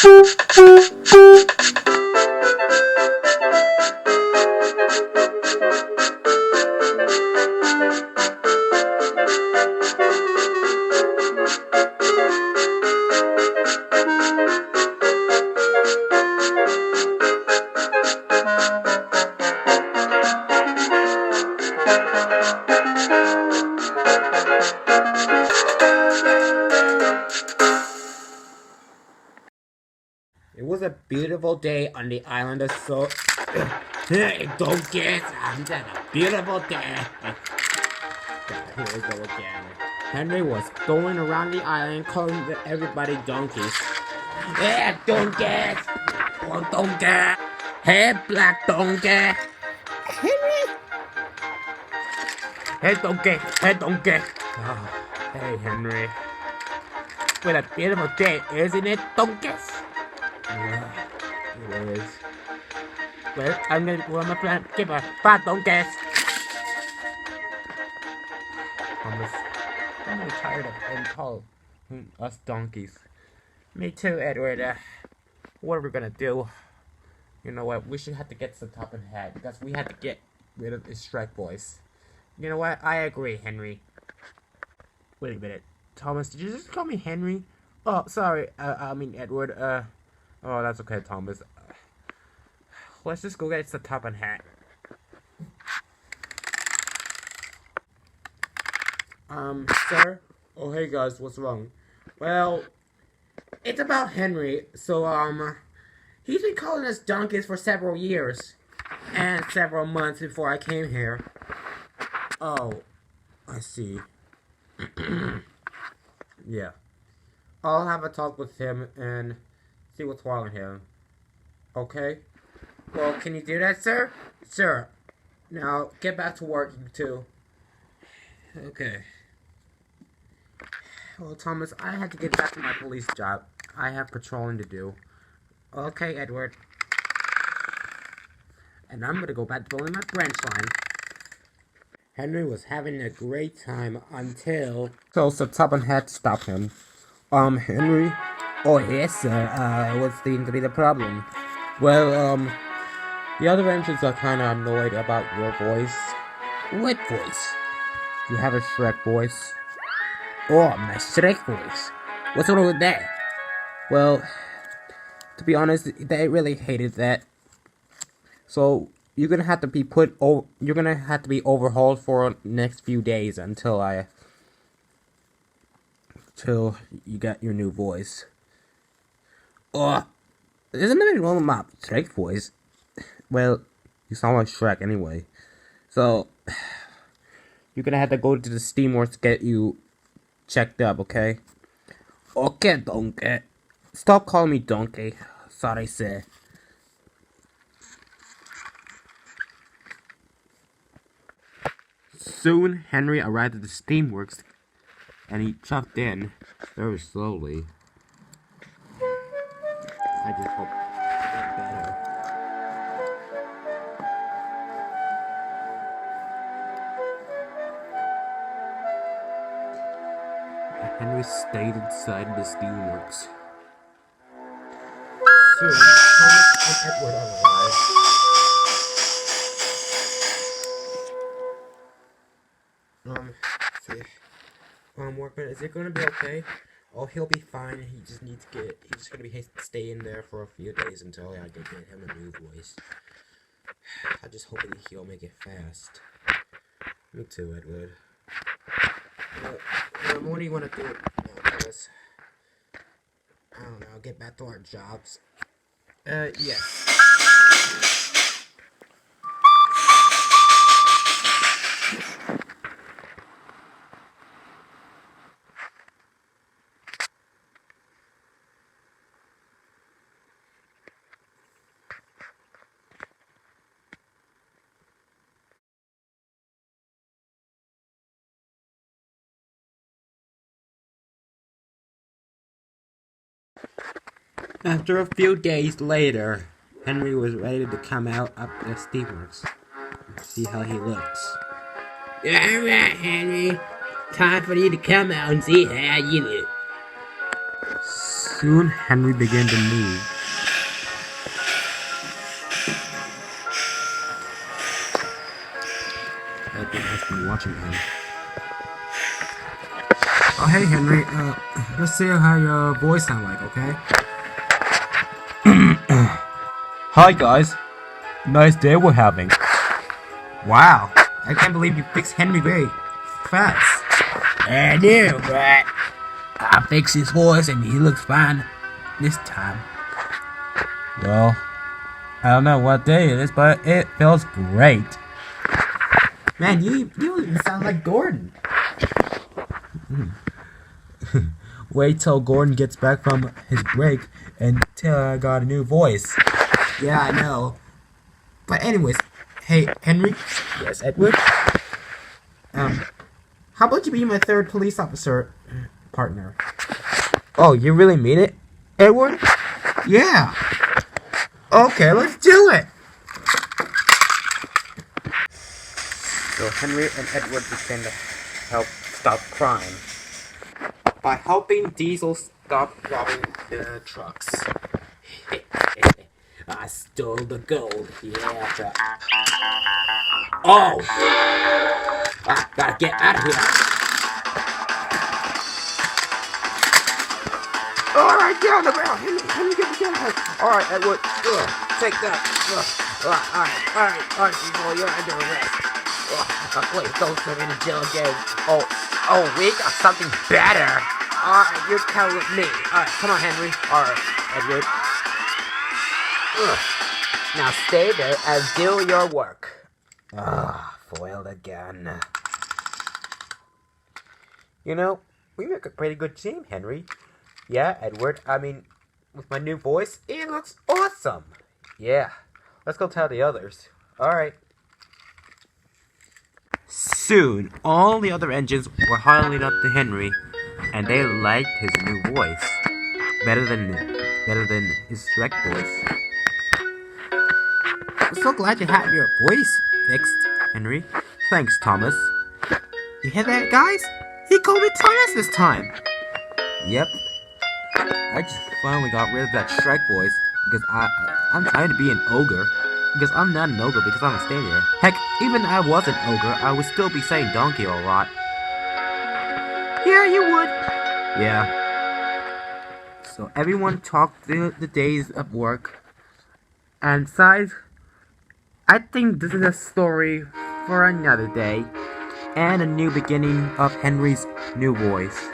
It was a beautiful day on the island of So. Don't get. It's a beautiful day. God, here we go again. Henry was going around the island calling everybody donkeys. Hey, donkey! Oh, donkey! Hey, black donkey! Henry! Hey, donkey! Hey, donkey! Oh, hey, Henry. What a beautiful day, isn't it, donkeys? Yeah, it is. Well, I'm gonna go on my plan. Give a fat donkeys! I'm really tired of being called us donkeys. Me too, Edward. What are we gonna do? You know what? We should have to get some top and hat because we had to get rid of his Shrek voice. You know what? I agree, Henry. Wait a minute, Thomas. Did you just call me Henry? Oh, sorry. I mean Edward. Oh, that's okay, Thomas. Let's just go get some top and hat. Sir? Oh, hey guys, what's wrong? Well, it's about Henry. So, he's been calling us donkeys for several years. And several months before I came here. Oh, I see. Yeah. I'll have a talk with him and see what's wrong with him. Okay? Well, can you do that, sir? Sir. Now, get back to working, too. Okay. Well, Thomas, I had to get back to my police job. I have patrolling to do. Okay, Edward. And I'm gonna go back to building my branch line. Henry was having a great time until... So someone had to stop him. Henry? Oh, yes, sir. What seems to be the problem? Well, the other ranchers are kinda annoyed about your voice. What voice? You have a Shrek voice. Oh, my Shrek voice. What's wrong with that? Well, to be honest, they really hated that. So you're gonna have to be you're gonna have to be overhauled for next few days until you get your new voice. Oh, there's nothing wrong with my Shrek voice. Well, you sound like Shrek anyway. So you're gonna have to go to the Steamworks to get you checked up, okay? Okay, donkey. Stop calling me donkey. Sorry, sir. Soon, Henry arrived at the Steamworks, and he chucked in very slowly. I just hope it's better. Henry stayed inside the Steamworks. Soon, Thomas and Edward arrived. See. Workman, is it gonna be okay? Oh, he'll be fine. He's just gonna be stay in there for a few days until I can get him a new voice. I just hope he'll make it fast. Me too, Edward. What do you want to do now, Thomas? I don't know. Get back to our jobs. Yes. After a few days later, Henry was ready to come out up the Steamworks. See how he looks. Alright, Henry. Time for you to come out and see how you look. Soon Henry began to move. Edward has been watching him. Oh hey Henry, let's see how your voice sound like, okay? Hi guys, nice day we're having. Wow, I can't believe you fixed Henry very fast. I know, but I fixed his voice and he looks fine this time. Well, I don't know what day it is, but it feels great. Man, you even sound like Gordon. Wait till Gordon gets back from his break until I got a new voice. Yeah, I know. But anyways, hey Henry. Yes, Edward? How about you be my third police officer partner? Oh, you really mean it, Edward? Yeah. Okay, let's do it. So Henry and Edward began to help stop crime by helping Diesel stop robbing the trucks. I stole the gold, yeah. Oh! I gotta get out of here. Alright, get on the ground. Henry, get the gun. Alright, Edward. Take that. Alright, people, you're under arrest. Please don't send me to jail again. Oh, we got something better. Alright, you're coming with me. Alright, come on, Henry. Alright, Edward. Now stay there and do your work. Foiled again. You know, we make a pretty good team, Henry. Yeah, Edward, I mean, with my new voice, it looks awesome. Yeah, let's go tell the others. Alright. Soon, all the other engines were hollering up to Henry, and they liked his new voice. Better than his direct voice. I'm so glad you have your voice fixed, Henry. Thanks, Thomas. You hear that, guys? He called me Thomas this time. Yep. I just finally got rid of that Shrek voice because I'm trying to be an ogre. Because I'm not an ogre because I'm a stayer. Heck, even if I was an ogre, I would still be saying donkey a lot. Yeah, you would. Yeah. So everyone talked the days of work. And besides, I think this is a story for another day. And a new beginning of Henry's new voice.